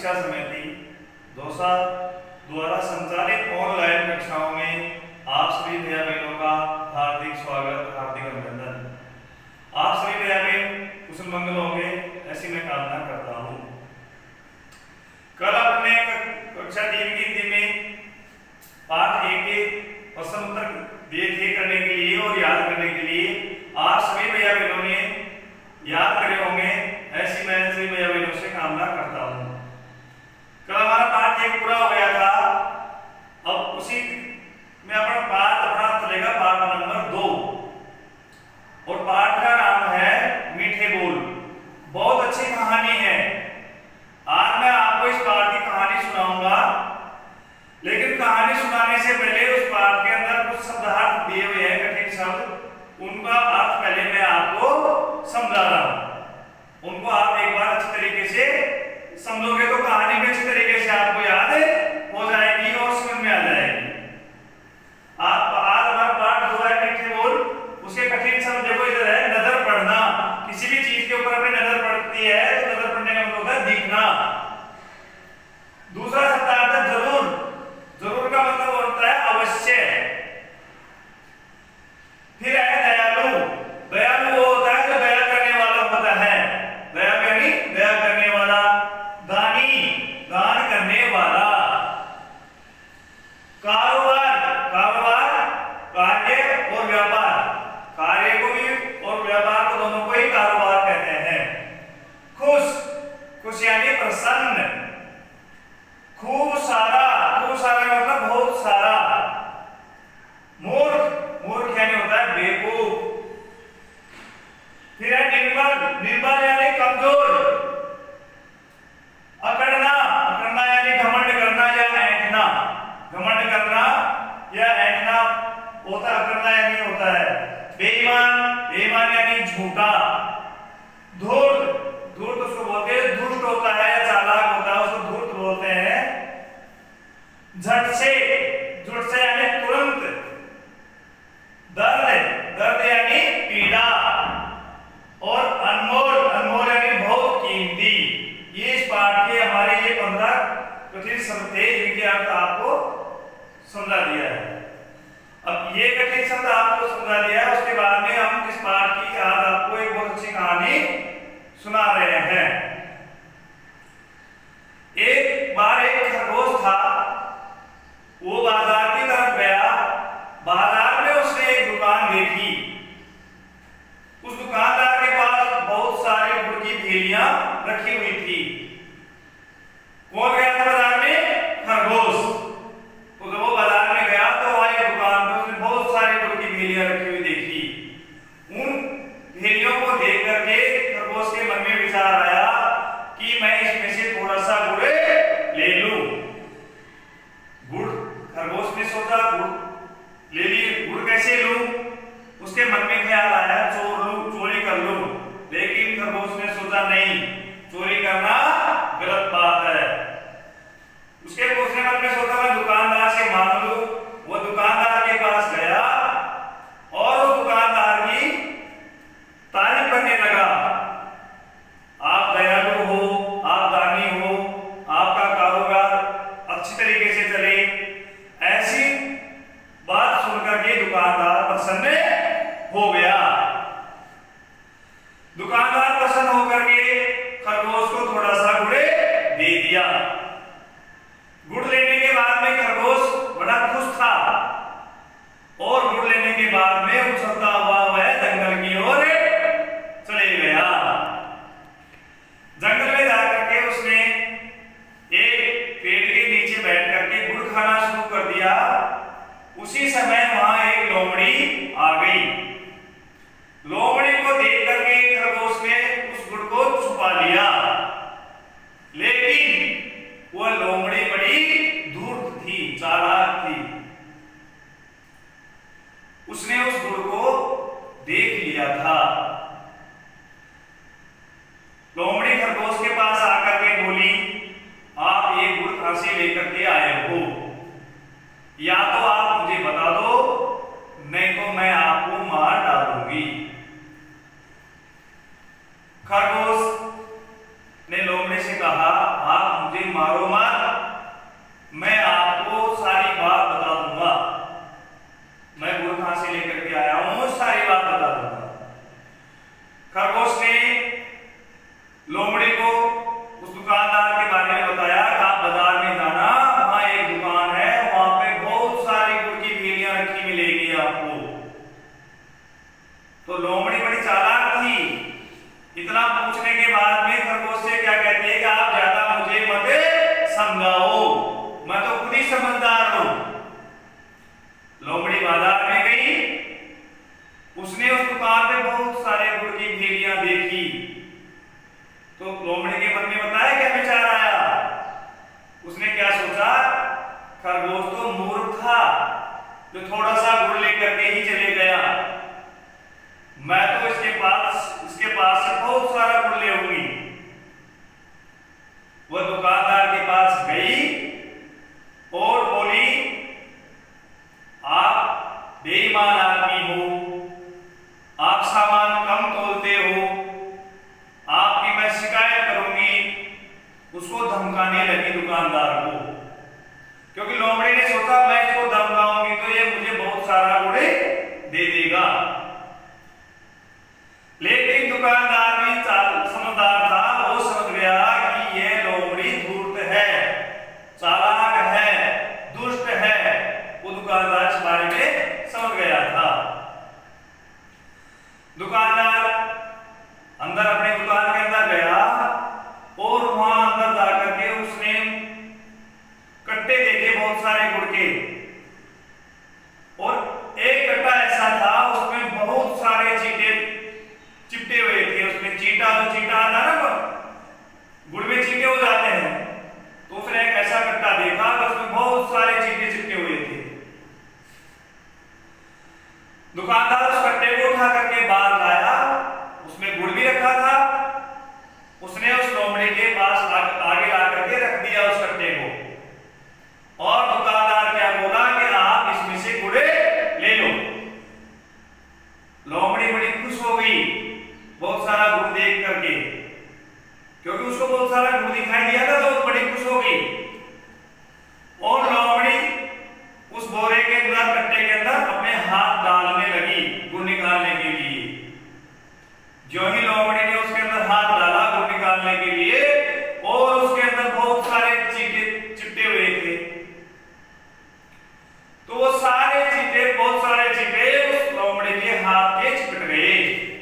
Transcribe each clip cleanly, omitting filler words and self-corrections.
शिक्षा समिति दौसा द्वारा संचालित ऑनलाइन कक्षाओं में आप सभी भैया बहनों का हार्दिक स्वागत, हार्दिक अभिनंदन। आप सभी भैया बहन कुशल मंगल होंगे ऐसी मैं कामना करता हूँ। कल अपने कक्षा 3 की हिंदी में पाठ 1 के प्रश्न उत्तर दिए थे करने के लिए और याद करने के लिए आप सभी भैया बहनों ने याद करे होंगे ऐसी मैं सभी भैया बहनों से कामना करता हूँ। कल हमारा पाठ 1 पूरा हो गया था। अब उसी में अपना चलेगा पाठ नंबर 2 और पाठ का नाम है मीठे बोल। बहुत अच्छी कहानी है। आज मैं आपको इस पाठ की कहानी सुनाऊंगा, लेकिन कहानी सुनाने से पहले उस पाठ के अंदर कुछ शब्दार्थ दिए हुए हैं, कठिन शब्द, उनका अर्थ पहले मैं आपको समझा रहा हूं। उनको आप एक बार अच्छी तरीके से समझोगे तो कहानी भी अच्छी तरीके से आपको याद हो जाएगी और समझ में आ जाएगी। आप आज हमारा पाठ 2 है मीठे बोल। उसके कठिन शब्द देखो इधर है नजर पड़ना। किसी भी चीज के ऊपर हमें नजर पड़ती है तो नजर पड़ने का मतलब होता है दिखना। दूसरा शब्द आता है जरूर। जरूर का मतलब होता है अवश्य। फिर है दयालु। दयालु वो होता है जो दया करने वाला होता है। दया यानी दया करने वाला। दानी दान करने वाला। कारोबार कारोबार कार्य और व्यापार। कार्य को भी और व्यापार को दोनों को ही कारोबार कहते हैं। खुश खुश यानी प्रसन्न। खूब सारा मतलब बहुत सारा। मूर्ख मूर्ख यानी होता है बेवकूफ। फिर है निर्बल। निर्बल यानी कमजोर। अकड़ना अकड़ना यानी घमंड करना या ऐंठना। घमंड करना या ऐंठना होता है। अकड़ना यानी होता है बेईमान। बेईमान यानी झूठा। धूर्त धूर्त उसको बोलते हैं दुष्ट होता है या चालाक होता है, उसको धूर्त बोलते हैं। झट से यानी तुरंत। दर्द दर्द यानी पीड़ा। और अनमोल अनमोल यानी बहुत कीमती। ये इस पाठ के हमारे ये 15 कठिन शब्द थे जिनके अर्थ आपको समझा दिया है। अब ये कठिन शब्द आपको समझा दिया है, उसके बाद में हम इस पाठ की आज आपको एक बहुत अच्छी कहानी सुना रहे हैं। एक बार एक खरगोश था। वो बाजार की तरफ गया। बाजार में उसने एक दुकान देखी। उस दुकानदार के पास बहुत सारी गुड़ की थैलियां रखी हुई थी। कौन गया था बाजार में? खरगोश। तो जब वो बाजार में गया तो वहां एक दुकान पे उसने बहुत सारी गुड़ की थैलियां रखी हुई देखी। उन थैलियों को देख करके खरगोश के मन में विचार आया कि मैं इसमें से थोड़ा सा गुड़ ले लूं। गुड़ खरगोश ने सोचा गुड़ ले लिए। गुड़ कैसे लूं? उसके मन में ख्याल आया चोर लूं, चोरी कर लूं। लेकिन खरगोश ने सोचा नहीं, चोरी करना गलत बात है। उसके मन में सोचा मैं दुकानदार से मांग लूं। वो दुकानदार के पास गया और उस दुकानदार की तारीफ करने लगा। आप दयालु हो, आप दानी हो, आपका कारोबार अच्छी तरीके से चले। ऐसी बात सुनकर के दुकानदार प्रसन्न हो गया। दुकानदार प्रसन्न होकर के खरगोश को थोड़ा सा गुड़ दे दिया। गुड़ लेने के बाद में खरगोश बड़ा खुश था और गुड़ लेने के बाद में उछलता हुआ वह जंगल की ओर चले गया। जंगल में जाकर के उसने एक पेड़ के नीचे बैठ करके गुड़ खाना शुरू कर दिया। उसी समय वहां एक लोमड़ी आ गई। लोमड़ी को देख करके खरगोश ने उस गुड़ को छुपा लिया। लेकिन वह लोमड़ी बड़ी धूर्त थी, चालाक थी। उसने उस गुड़ को देख लिया था। लोमड़ी खरगोश के पास आकर के बोली, आप ये गुड़ कहां से लेकर के आए हो? या तो आप मुझे बता दो, नहीं तो मैं आपको मार डालूंगी। खरगोश ने लोमड़ी से कहा, आप मुझे मारो मत, मैं आपको सारी बात बता दूंगा। मैं गुड़ कहां से लेकर के आया हूं, सारी बात बता दूंगा। खरगोश ने लोमड़ी को उस दुकानदार के बारे में बताया कि आप बाजार में जाना, वहां एक दुकान है, वहां पे बहुत सारी गुड़ की भेलियां रखी मिलेगी आपको। तो लोमड़ी बड़ी चालाक थी। इतना पूछने के बाद में खरगोश से क्या कहती है कि आप ज्यादा मुझे मत समझाओ, मैं तो खुद ही समझदार हूं। लोमड़ी बाजार में गई, उसने उस दुकान पे बहुत सारे गुड़ की भेलियां देखी। तो लोमड़ी के मन में बताया क्या विचार आया। उसने क्या सोचा, खरगोश तो मूर्ख था जो थोड़ा सा गुड़ लेकर के ही चले गया, मैं तो इसके पास से बहुत सारा गुड़ ले आऊंगी। वह दुकानदार के पास गई और बोली, आप बेईमान आदमी हो, आप सामान कम तोलते हो, आपकी मैं शिकायत करूंगी। उसको धमकाने लगी दुकानदार को, क्योंकि लोमड़ी ने सोचा मैं इसको धमकाऊंगी तो ये मुझे बहुत सारा गुड़ दे देगा। लेकिन दुकानदार भी समझदार था, वो समझ गया कि ये लोमड़ी धूर्त है, चालाक है, दुष्ट है। वो दुकानदार इस बारे में समझ गया था। दुकानदार अंदर अपनी दुकान के अंदर गया और वहां अंदर जाकर के उसने कट्टे देखे बहुत सारे गुड़ के, और एक कट्टा ऐसा था उसमें बहुत सारे चीटे चिपटे हुए थे। उसमें चीटा आता ना, गुड़ में चीटे हो जाते हैं, तो उसने एक ऐसा कट्टा देखा कि उसमें बहुत सारे चीटे चिपटे हुए थे। दुकानदार उस कट्टे को उठा करके बाहर लाया, उसमें गुड़ भी रखा था। उसने उस लोमड़ी के पास आगे ला करके रख दिया उस कट्टे को, और दुकानदार क्या बोला कि आप इसमें से गुड़ ले लो। लोमड़ी बड़ी खुश हो गई बहुत सारा गुड़ देख करके, क्योंकि उसको बहुत सारा गुड़ दिखाई दिया था, तो बड़ी खुश हो गई। और लोमड़ी उस बोरे के अंदर, कट्टे के अंदर अपने हाथ डालने लगी गुड़ निकालने के लिए। जो ही लोमड़ी ने उसके अंदर हाथ डाला गुड़ निकालने के लिए, और उसके अंदर बहुत सारे चीटे चिपटे हुए थे, तो वो सारे चीटे, बहुत सारे चीटे उस लोमड़ी के हाथ के चिपट गए।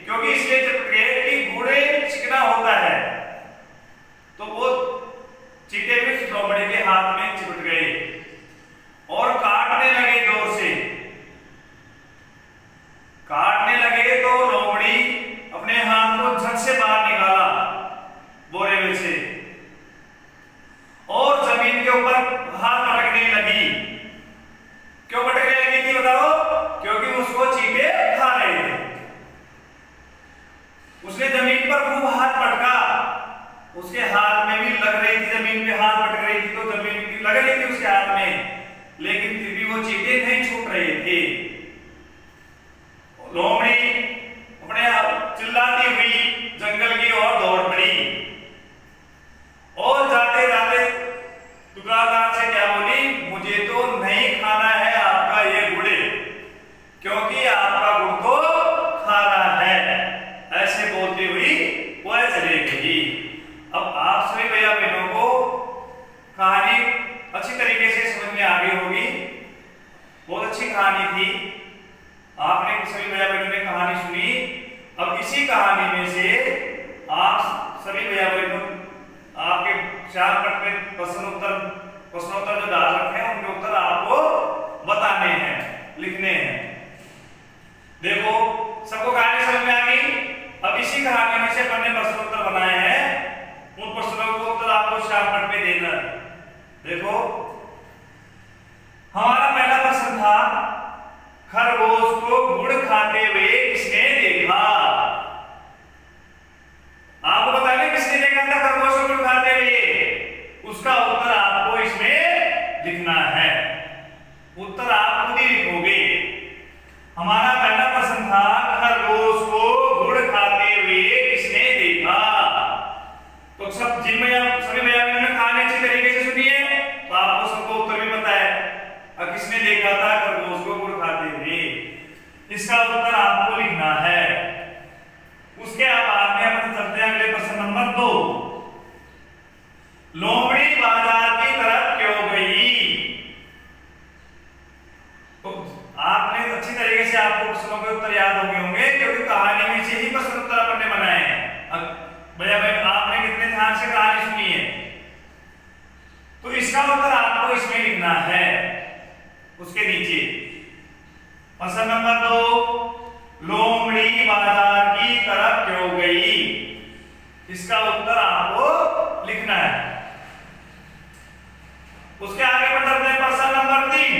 क्योंकि इसलिए चिपट गए कि गुड़ चिकना होता है, तो वो चीटे भी उस लोमड़ी के हाथ में चिपट गए और काटने लगे, जोर से काटने लगे। तो लोमड़ी अपने हाथ को झट से बाहर निकाला बोरे में से, और जमीन के ऊपर हाथ पटकने लगी। क्यों पटकने लगी थी बताओ? क्योंकि उसको चीटे खा रहे थे। उसने जमीन पर खूब हाथ पटका, उसके हाथ में भी लग रही थी, जमीन पे हाथ पटक रही थी तो जमीन की लग रही थी उसके हाथ में, लेकिन फिर भी वो चीटे नहीं छूट रहे थे। लोमड़ी अपने चिल्लाती हुई जंगल की ओर दौड़ पड़ी, और जाते जाते दुकानदार से क्या बोली, मुझे तो नहीं खाना है आपका ये गुड़, क्योंकि आपका गुड़ तो खारा है। ऐसे बोलती हुई वह चले गई। अब आप सभी भैया बहनों को कहानी अच्छी तरीके से समझ में आ गई होगी। बहुत अच्छी कहानी थी, आपने सभी भैया बहनों ने कहानी सुनी। अब इसी कहानी में से आप सभी भैया बहनों, आपके चार पट में प्रश्नोत्तर जो डाल रखे हैं, उनके उत्तर आपको बताने हैं, लिखने हैं। देखो सबको कहानी समझ में आ गई। अब इसी कहानी में से अपन ने प्रश्नोत्तर बनाए हैं, उन प्रश्नों को उत्तर आपको चार पट में देना है। देखो हमारा पहला प्रश्न था, खरगोश को गुड़ खाते हुए किसने देखा? आपको बताइए किसने देखा था खरगोश को गुड़ खाते हुए? उसका उत्तर आपको इसमें लिखना है। उत्तर आप खुद ही लिखोगे। हमारा पहला प्रश्न था, खरगोश को गुड़ खाते हुए किसने देखा? तो सब जिनमें सभी भैया ने कहानी अच्छी तरीके इसका उत्तर आपको लिखना है। उसके बाद में अपन चलते हैं अगले प्रश्न नंबर 2। लोमड़ी बाजार की तरफ क्यों गई? तो आपने अच्छी तरीके से आपको प्रश्नों के उत्तर याद हो गए होंगे, क्योंकि कहानी में से ही प्रश्न उत्तर अपन ने बनाए हैं। भैया भाई आपने कितने ध्यान से कहानी सुनी है? तो इसका उत्तर आपको इसमें लिखना है, उसके नीचे। प्रश्न नंबर 2, लोमड़ी बाजार की तरफ क्यों गई? इसका उत्तर आपको लिखना है। उसके आगे बढ़ते हैं प्रश्न नंबर 3,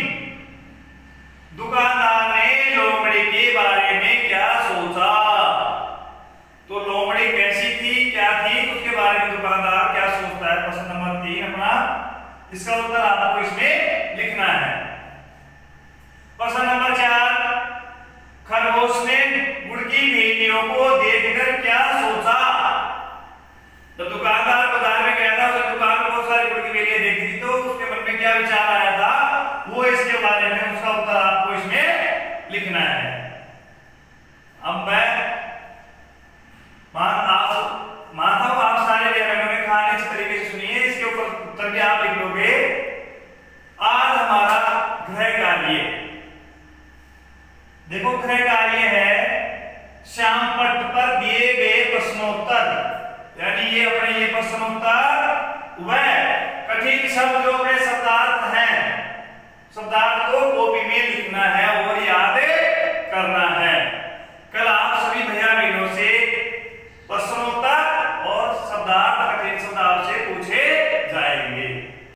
दुकानदार ने लोमड़ी के बारे में क्या सोचा? तो लोमड़ी कैसी थी, क्या थी, उसके बारे में दुकानदार क्या सोचता है? प्रश्न नंबर 3 अपना, इसका उत्तर आपको इसमें लिखना है। प्रश्न नंबर 4, खरगोश ने गुड़ की भेलियों को देखकर क्या सोचा? तो दुकानदार बाजार में गया था, उसने दुकान में बहुत सारी गुड़ की भेलियां देखी थी, तो उसके मन में क्या विचार आया था, वो इसके बारे में उसका उत्तर आपको इसमें लिखना है। अब मैं मानता हूं आप सारे व्याकरणों में कहानी अच्छी तरीके से सुनिए, इसके ऊपर उत्तर भी आप लिख लोगे। आज हमारा गृह कार्य, देखो गृह कार्य है श्याम पट्ट पर दिए गए प्रश्नोत्तर, यानी ये अपने ये प्रश्नोत्तर वह कठिन शब्द जो अपने शब्दार्थ हैं, शब्दार्थ को कॉपी में लिखना है और याद करना है। कल आप सभी भैया बहनों से प्रश्नोत्तर और शब्दार्थ कठिन शब्द आपसे पूछे